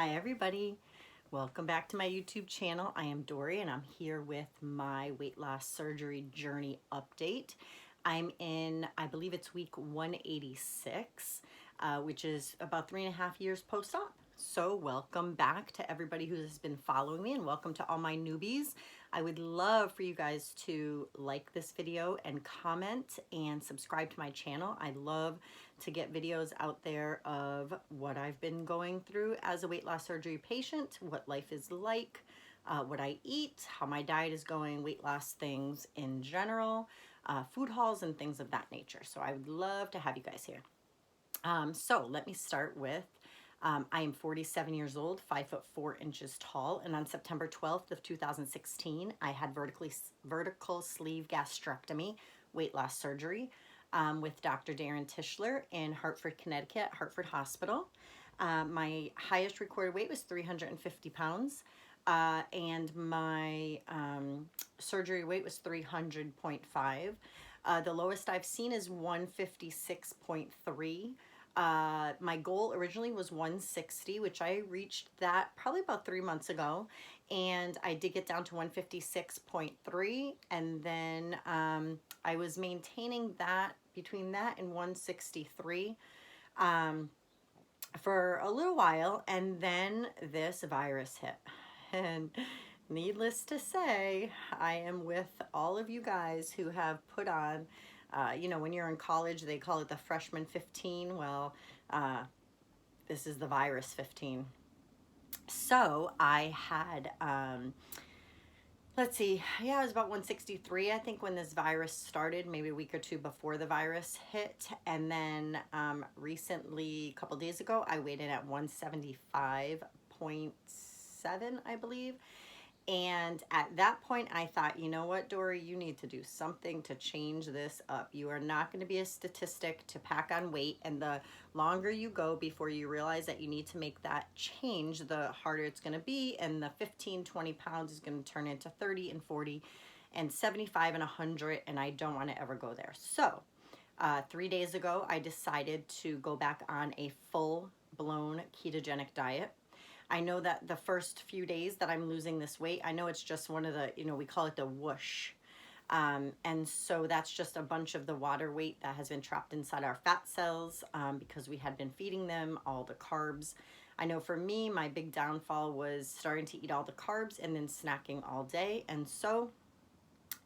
Hi everybody, welcome back to my YouTube channel. I am Dory and I'm here with my weight loss surgery journey update. I'm in, I believe it's week 186, which is about 3.5 years post-op. So welcome back to everybody who has been following me, and welcome to all my newbies. I would love for you guys to like this video and comment and subscribe to my channel. I love to get videos out there of what I've been going through as a weight loss surgery patient, what life is like, what I eat, how my diet is going, weight loss things in general, food hauls and things of that nature. So I would love to have you guys here. So let me start with, I am 47 years old, 5'4" tall, and on September 12th of 2016, I had vertical sleeve gastrectomy, weight loss surgery, with Dr. Darren Tischler in Hartford, Connecticut, Hartford Hospital. My highest recorded weight was 350 pounds, and my surgery weight was 300.5. The lowest I've seen is 156.3. My goal originally was 160, which I reached that probably about 3 months ago, and I did get down to 156.3, and then I was maintaining that between that and 163 for a little while, and then this virus hit. And needless to say, I am with all of you guys who have put on, you know, when you're in college, they call it the freshman 15. Well, this is the virus 15. So I had, let's see, yeah, it was about 163, I think, when this virus started, maybe a week or two before the virus hit. And then recently, a couple days ago, I weighed in at 175.7, I believe. And at that point, I thought, you know what, Dory, you need to do something to change this up. You are not going to be a statistic to pack on weight. And the longer you go before you realize that you need to make that change, the harder it's going to be. And the 15, 20 pounds is going to turn into 30 and 40 and 75 and 100. And I don't want to ever go there. So 3 days ago, I decided to go back on a full-blown ketogenic diet. I know that the first few days that I'm losing this weight, I know it's just one of the, you know, we call it the whoosh. And so that's just a bunch of the water weight that has been trapped inside our fat cells because we had been feeding them all the carbs. I know for me, my big downfall was starting to eat all the carbs and then snacking all day. And so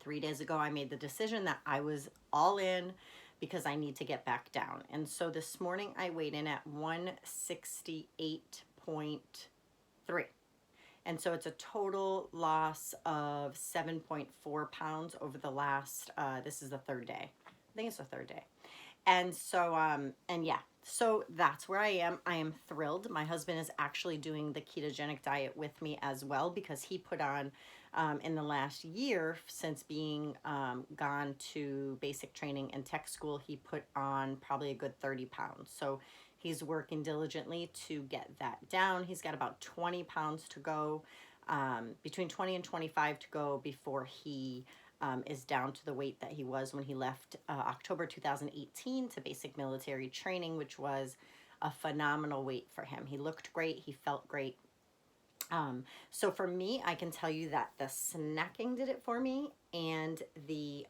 3 days ago, I made the decision that I was all in because I need to get back down. And so this morning I weighed in at 168.3. And so it's a total loss of 7.4 pounds over the last, this is the third day. I think it's the third day. And so, and yeah, so that's where I am. I am thrilled. My husband is actually doing the ketogenic diet with me as well, because he put on, in the last year, since being gone to basic training and tech school, he put on probably a good 30 pounds. So he's working diligently to get that down. He's got about 20 pounds to go, between 20 and 25 to go before he is down to the weight that he was when he left October 2018 to basic military training, which was a phenomenal weight for him. He looked great. He felt great. So for me, I can tell you that the snacking did it for me, and the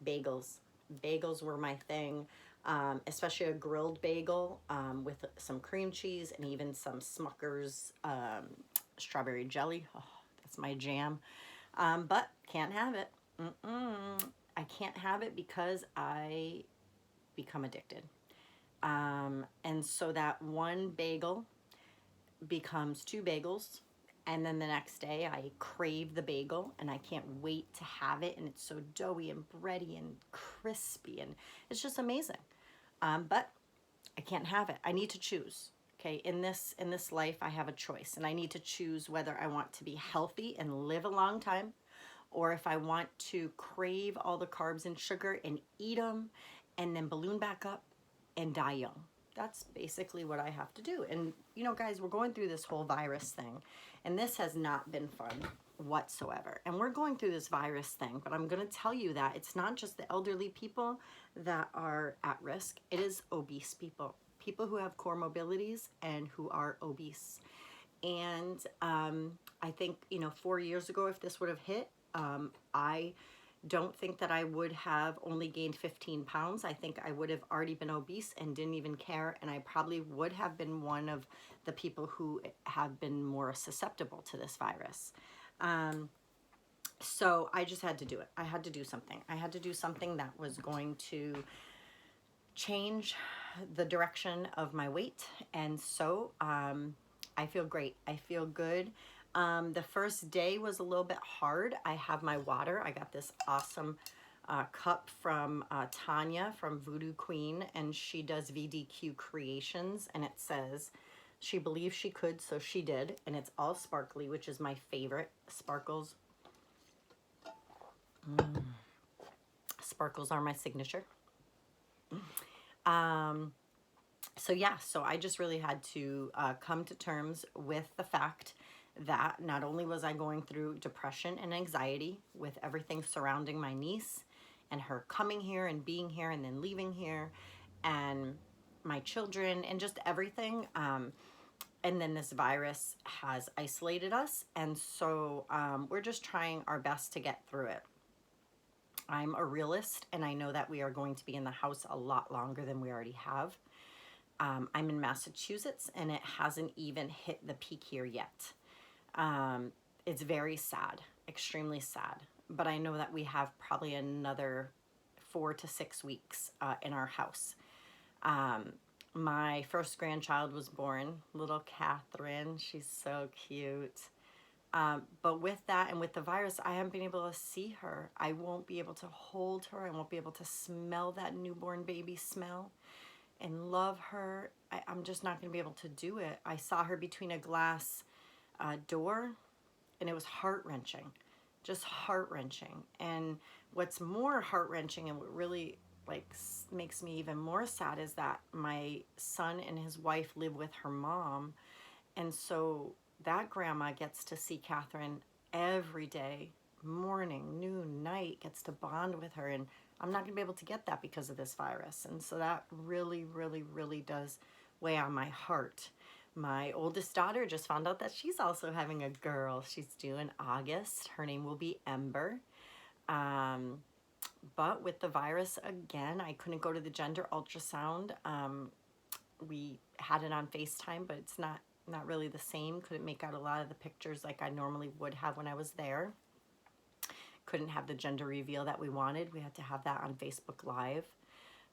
bagels. Bagels were my thing, especially a grilled bagel with some cream cheese and even some Smucker's strawberry jelly. Oh, that's my jam. But can't have it. I can't have it because I become addicted. And so that one bagel becomes 2 bagels, and then the next day I crave the bagel and I can't wait to have it, and it's so doughy and bready and crispy, and it's just amazing. But I can't have it. I need to choose. Okay, in this life I have a choice, and I need to choose whether I want to be healthy and live a long time, or if I want to crave all the carbs and sugar and eat them and then balloon back up and die young. That's basically what I have to do. And you know, guys, we're going through this whole virus thing, and this has not been fun whatsoever. And we're going through this virus thing, but I'm going to tell you that it's not just the elderly people that are at risk. It is obese people. people who have comorbidities and who are obese. And I think, 4 years ago, if this would have hit, I don't think that I would have only gained 15 pounds. I think I would have already been obese and didn't even care. And I probably would have been one of the people who have been more susceptible to this virus. So I just had to do it. I had to do something. I had to do something that was going to change the direction of my weight. And so I feel great. I feel good. The first day was a little bit hard. I have my water. I got this awesome cup from Tanya from Voodoo Queen, and she does VDQ Creations, and it says she believed she could, so she did, and it's all sparkly, which is my favorite. Sparkles. Sparkles are my signature. So yeah, so I just really had to come to terms with the fact that not only was I going through depression and anxiety with everything surrounding my niece and her coming here and being here and then leaving here, and my children and just everything. And then this virus has isolated us. And so we're just trying our best to get through it. I'm a realist, and I know that we are going to be in the house a lot longer than we already have. I'm in Massachusetts, and it hasn't even hit the peak here yet. It's very sad, extremely sad. But I know that we have probably another 4 to 6 weeks in our house. My first grandchild was born, little Catherine. She's so cute. But with that and with the virus, I haven't been able to see her. I won't be able to hold her. I won't be able to smell that newborn baby smell and love her. I'm just not going to be able to do it. I saw her between a glass door, and it was heart-wrenching, just heart-wrenching. And what's more heart-wrenching and what really makes me even more sad is that my son and his wife live with her mom, and so that grandma gets to see Catherine every day, morning, noon, night, gets to bond with her, and I'm not going to be able to get that because of this virus. And so that really, really, really does weigh on my heart. My oldest daughter just found out that she's also having a girl. She's due in August. Her name will be Ember. But with the virus, again, I couldn't go to the gender ultrasound. We had it on FaceTime, but it's not really the same. Couldn't make out a lot of the pictures like I normally would have when I was there. Couldn't have the gender reveal that we wanted. We had to have that on Facebook Live.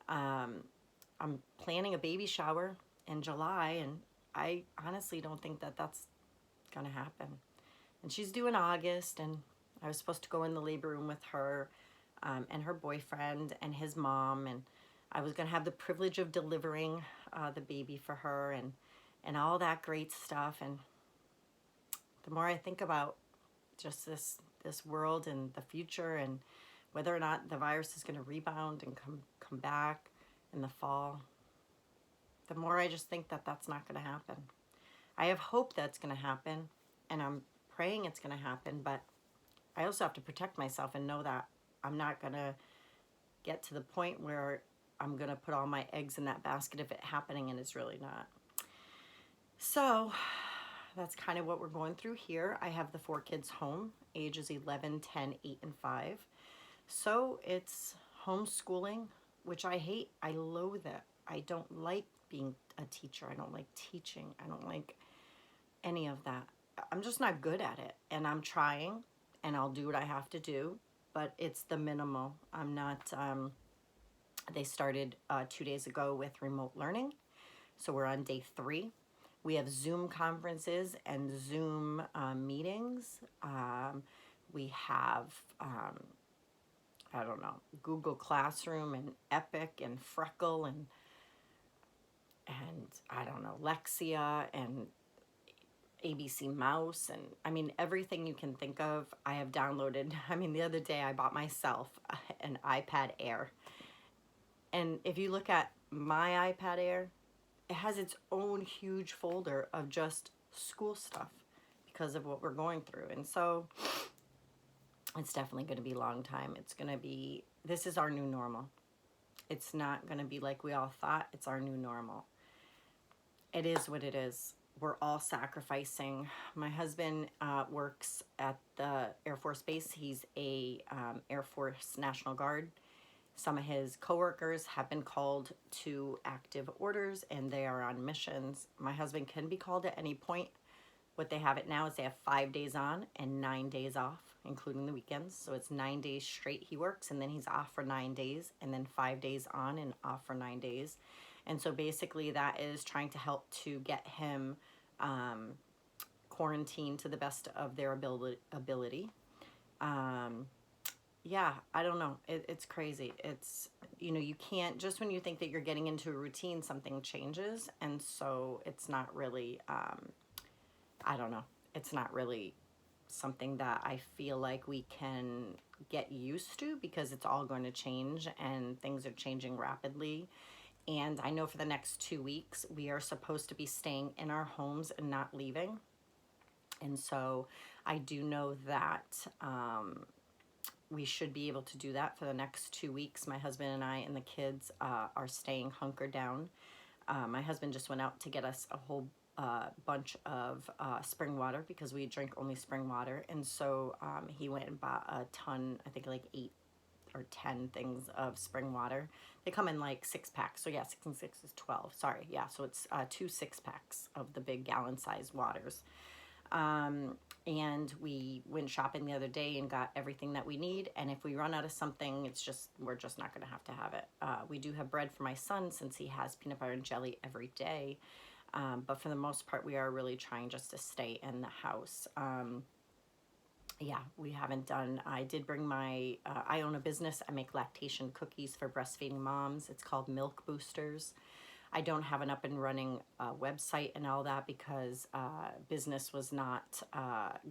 I'm planning a baby shower in July, and I honestly don't think that that's going to happen. And she's due in August, and I was supposed to go in the labor room with her and her boyfriend and his mom, and I was going to have the privilege of delivering the baby for her and all that great stuff. And the more I think about just this world and the future and whether or not the virus is going to rebound and come back in the fall, the more I just think that that's not going to happen. I have hope that's going to happen, and I'm praying it's going to happen, but I also have to protect myself and know that I'm not going to get to the point where I'm going to put all my eggs in that basket of it happening, and it's really not. So that's kind of what we're going through here. I have the 4 kids home, ages 11, 10, 8, and 5. So it's homeschooling, which I hate. I loathe it. I don't like being a teacher. I don't like teaching. I don't like any of that. I'm just not good at it. And I'm trying, and I'll do what I have to do, but it's the minimal. I'm not, they started 2 days ago with remote learning. So we're on day 3. We have Zoom conferences and Zoom meetings. We have, I don't know, Google Classroom and Epic and Freckle and I don't know, Lexia and ABC Mouse, and I mean, everything you can think of, I have downloaded. I mean, the other day I bought myself an iPad Air. And if you look at my iPad Air, it has its own huge folder of just school stuff because of what we're going through. And so it's definitely going to be a long time. It's going to be, this is our new normal. It's not going to be like we all thought. It's our new normal. It is what it is. We're all sacrificing. My husband works at the Air Force Base. He's a Air Force National Guard. Some of his coworkers have been called to active orders and they are on missions. My husband can be called at any point. What they have it now is they have 5 days on and 9 days off, including the weekends. So it's 9 days straight he works, and then he's off for 9 days, and then 5 days on and off for 9 days. And so basically that is trying to help to get him quarantined to the best of their ability. Yeah, I don't know. It's crazy. It's, you can't, just when you think that you're getting into a routine, something changes. And so it's not really, I don't know. It's not really something that I feel like we can get used to, because it's all going to change and things are changing rapidly. And I know for the next 2 weeks, we are supposed to be staying in our homes and not leaving. And so I do know that we should be able to do that for the next 2 weeks. My husband and I and the kids are staying hunkered down. My husband just went out to get us a whole bunch of spring water, because we drink only spring water. And so he went and bought a ton, I think like 8 or 10 things of spring water. They come in like 6 packs. So yeah, 6 and 6 is 12. Sorry. Yeah. So it's 2 6 packs of the big gallon size waters. And we went shopping the other day and got everything that we need. And if we run out of something, we're just not going to have it. We do have bread for my son, since he has peanut butter and jelly every day. But for the most part, we are really trying just to stay in the house. Yeah, we haven't done, I did bring I own a business. I make lactation cookies for breastfeeding moms. It's called Milk Boosters. I don't have an up and running website and all that, because business was not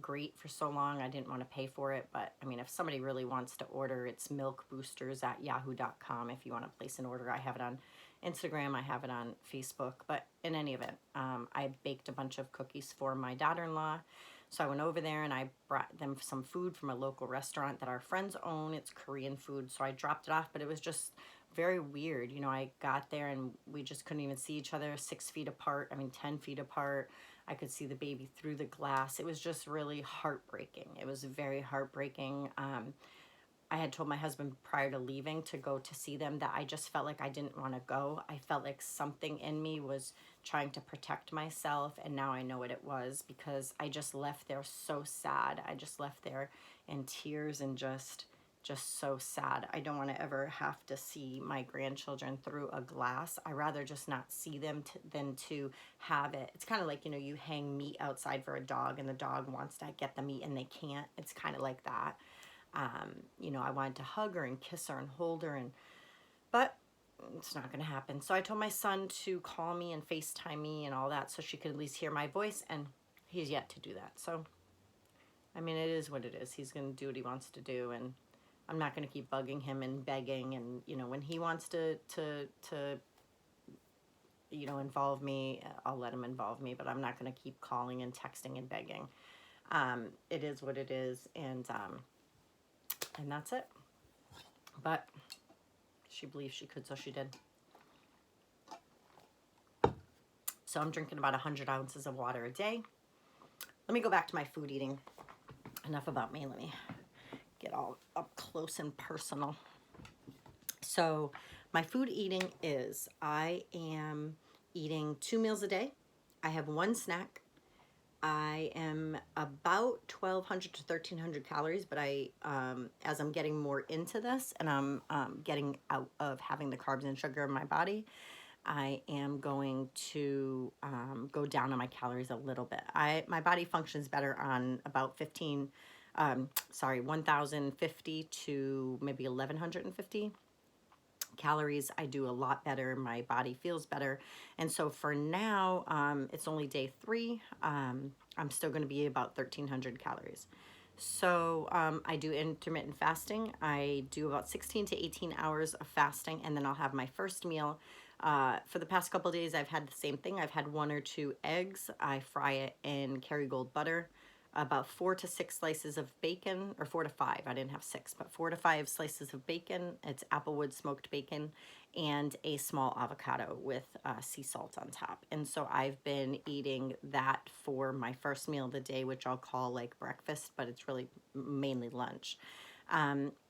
great for so long. I didn't want to pay for it. But I mean, if somebody really wants to order, it's milkboosters@yahoo.com. If you want to place an order, I have it on Instagram. I have it on Facebook. But in any event, I baked a bunch of cookies for my daughter-in-law. So I went over there and I brought them some food from a local restaurant that our friends own. It's Korean food. So I dropped it off, but it was just very weird. I got there and we just couldn't even see each other 6 feet apart. I mean, 10 feet apart. I could see the baby through the glass. It was just really heartbreaking. It was very heartbreaking. I had told my husband prior to leaving to go to see them that I just felt like I didn't want to go. I felt like something in me was trying to protect myself, and now I know what it was, because I just left there so sad. I just left there in tears and just so sad. I don't want to ever have to see my grandchildren through a glass. I rather just not see them than to have it. It's kind of like, you hang meat outside for a dog and the dog wants to get the meat and they can't. It's kind of like that. I wanted to hug her and kiss her and hold her, but it's not going to happen. So I told my son to call me and FaceTime me and all that, so she could at least hear my voice, and he's yet to do that. So, I mean, it is what it is. He's going to do what he wants to do, and I'm not going to keep bugging him and begging. And, when he wants to involve me, I'll let him involve me, but I'm not going to keep calling and texting and begging. It is what it is, and that's it. But she believed she could, so she did. So I'm drinking about 100 ounces of water a day. Let me go back to my food eating. Enough about me. Let me get all up close and personal. So my food eating is, I am eating 2 meals a day. I have 1 snack. I am about 1,200 to 1,300 calories, but as I'm getting more into this and I'm getting out of having the carbs and sugar in my body, I am going to go down on my calories a little bit. My body functions better on about 1,050 to maybe 1,150 calories. I do a lot better. My body feels better. And so for now, it's only day 3. I'm still going to be about 1,300 calories. So I do intermittent fasting. I do about 16 to 18 hours of fasting, and then I'll have my first meal. For the past couple of days, I've had the same thing. I've had 1 or 2 eggs. I fry it in Kerrygold butter. about 4 to 6 slices of bacon, or 4 to 5. I didn't have 6, but 4 to 5 slices of bacon. It's applewood smoked bacon, and a small avocado with sea salt on top. And so I've been eating that for my first meal of the day, which I'll call like breakfast, but it's really mainly lunch.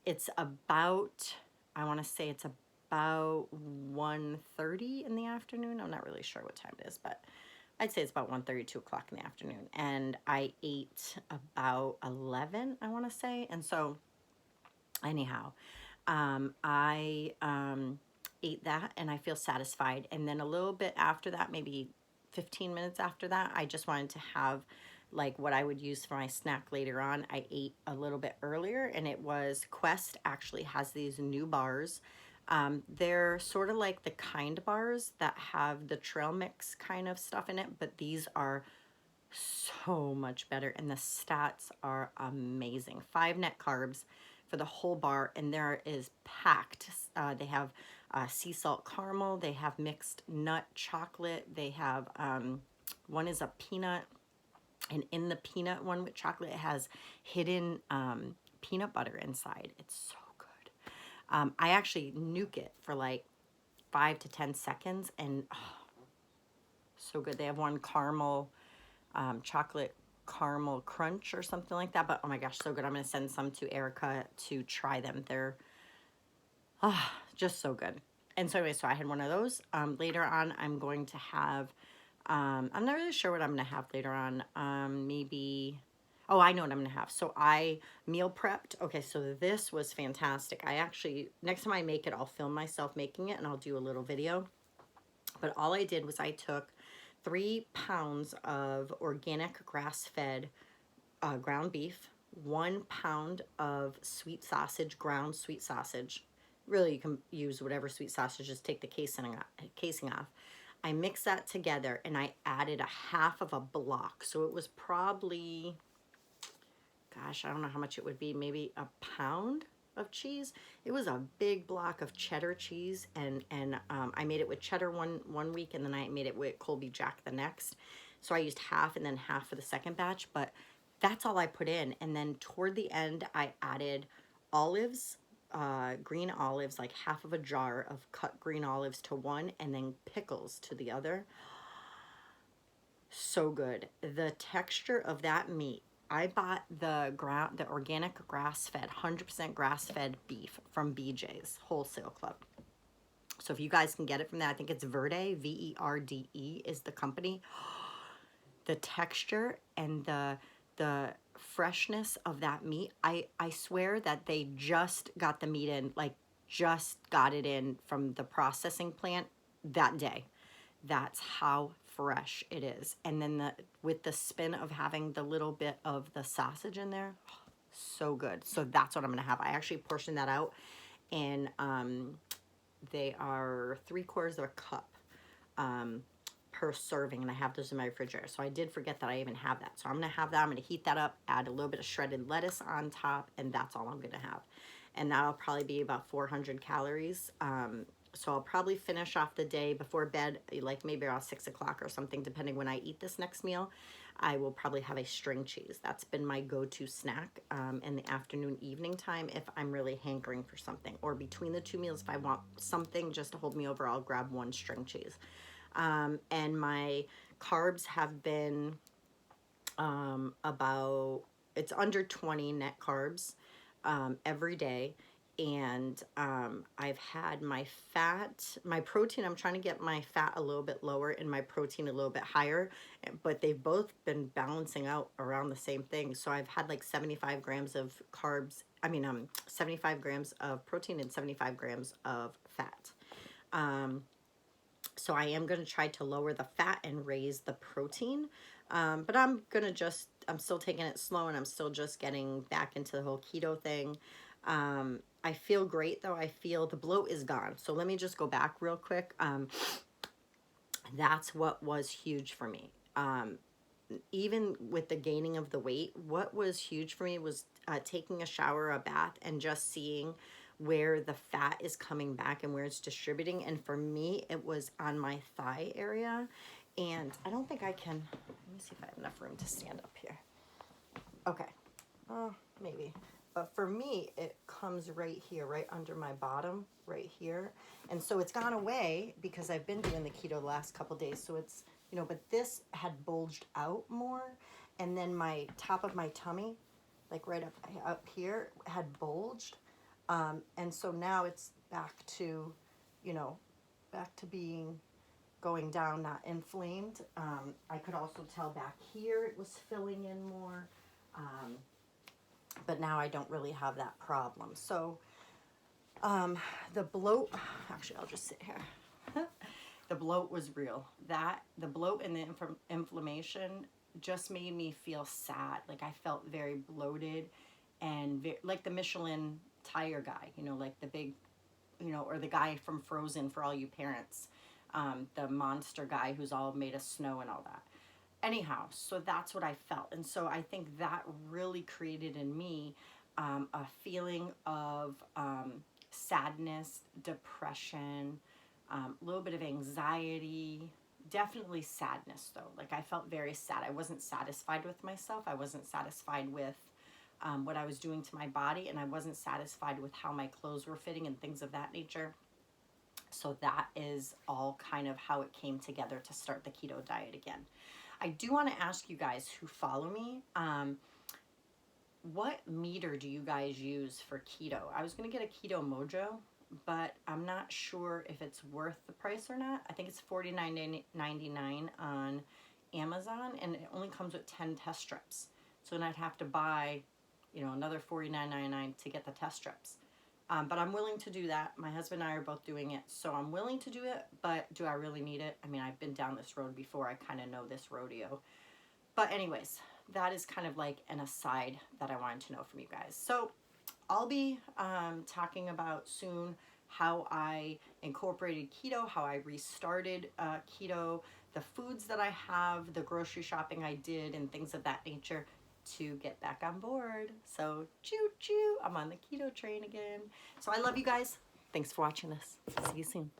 It's about, I want to say it's about 1:30 in the afternoon. I'm not really sure what time it is, but I'd say it's about 1:30, 2 o'clock in the afternoon. And I ate about 11, I want to say. And so anyhow, I ate that and I feel satisfied. And then a little bit after that, maybe 15 minutes after that, I just wanted to have like what I would use for my snack later on. I ate a little bit earlier, and it was Quest actually has these new bars. They're sort of like the Kind bars that have the trail mix kind of stuff in it, but these are so much better, and the stats are amazing. 5 net carbs for the whole bar, and there is packed. They have sea salt caramel, they have mixed nut chocolate, they have one is a peanut, and in the peanut one with chocolate, it has hidden peanut butter inside. It's so good. I actually nuke it for like 5 to 10 seconds, and so good. They have one caramel, chocolate caramel crunch or something like that, but oh my gosh, so good. I'm going to send some to Erica to try them. They're just so good. And so anyway, so I had one of those. Later on, I'm going to have, I'm not really sure what I'm going to have later on. Maybe, oh, I know what I'm going to have. So I meal prepped. Okay, so this was fantastic. I actually, next time I make it, I'll film myself making it and I'll do a little video. But all I did was I took 3 pounds of organic grass-fed ground beef, 1 pound of sweet sausage, ground sweet sausage. Really, you can use whatever sweet sausage, just take the casing off. I mixed that together and I added a half of a block. So it was probably, gosh, I don't know how much it would be, maybe a pound of cheese. It was a big block of cheddar cheese, and I made it with cheddar one week, and then I made it with Colby Jack the next. So I used half and then half for the second batch, but that's all I put in. And then toward the end, I added olives, green olives, like half of a jar of cut green olives to one, and then pickles to the other. So good. The texture of that meat. I bought the organic grass-fed, 100% grass-fed beef from BJ's Wholesale Club. So if you guys can get it from that, I think it's Verde, Verde is the company. The texture and the freshness of that meat, I swear that they just got the meat in, like just got it in from the processing plant that day. That's how fresh it is. And then with the spin of having the little bit of the sausage in there, so good. So that's what I'm gonna have. I actually portioned that out, and they are 3/4 of a cup per serving, and I have those in my refrigerator. So I did forget that I even have that. So I'm gonna have that. I'm gonna heat that up, add a little bit of shredded lettuce on top, and that's all I'm gonna have. And that'll probably be about 400 calories. So I'll probably finish off the day before bed, like maybe around 6 o'clock or something, depending when I eat this next meal. I will probably have a string cheese. That's been my go-to snack in the afternoon, evening time if I'm really hankering for something. Or between the two meals, if I want something just to hold me over, I'll grab one string cheese. And my carbs have been about, it's under 20 net carbs every day. And I've had my protein, I'm trying to get my fat a little bit lower and my protein a little bit higher, but they've both been balancing out around the same thing. So I've had like 75 grams of carbs, 75 grams of protein and 75 grams of fat. So I am going to try to lower the fat and raise the protein. But I'm still taking it slow, and I'm still just getting back into the whole keto thing. I feel great though. I feel the bloat is gone. So let me just go back real quick. That's what was huge for me. Even with the gaining of the weight, what was huge for me was taking a shower, a bath, and just seeing where the fat is coming back and where it's distributing. And for me, it was on my thigh area. And I don't think I can, let me see if I have enough room to stand up here. Okay, maybe. But for me, it comes right here, right under my bottom, right here. And so it's gone away because I've been doing the keto the last couple days. So it's, you know, but this had bulged out more. And then my top of my tummy, like right up here, had bulged. And so now it's back to, you know, back to being going down, not inflamed. I could also tell back here it was filling in more. Um, but now I don't really have that problem. So the bloat, actually, I'll just sit here. The bloat was real. The bloat and the inflammation just made me feel sad. Like I felt very bloated and like the Michelin tire guy, you know, like the big, you know, or the guy from Frozen for all you parents, the monster guy who's all made of snow and all that. Anyhow, so that's what I felt. And so I think that really created in me a feeling of sadness, depression, a little bit of anxiety, definitely sadness though. Like I felt very sad. I wasn't satisfied with myself. I wasn't satisfied with what I was doing to my body, and I wasn't satisfied with how my clothes were fitting and things of that nature. So that is all kind of how it came together to start the keto diet again. I do want to ask you guys who follow me, what meter do you guys use for keto? I was going to get a Keto Mojo, but I'm not sure if it's worth the price or not. I think it's $49.99 on Amazon, and it only comes with 10 test strips. So then I'd have to buy, you know, another $49.99 to get the test strips. But I'm willing to do that. My husband and I are both doing it, so I'm willing to do it, but do I really need it? I mean, I've been down this road before. I kind of know this rodeo. But anyways, that is kind of like an aside that I wanted to know from you guys. So I'll be talking about soon how I incorporated keto, how I restarted keto, the foods that I have, the grocery shopping I did, and things of that nature to get back on board. So choo choo, I'm on the keto train again. So I love you guys. Thanks for watching this. See you soon.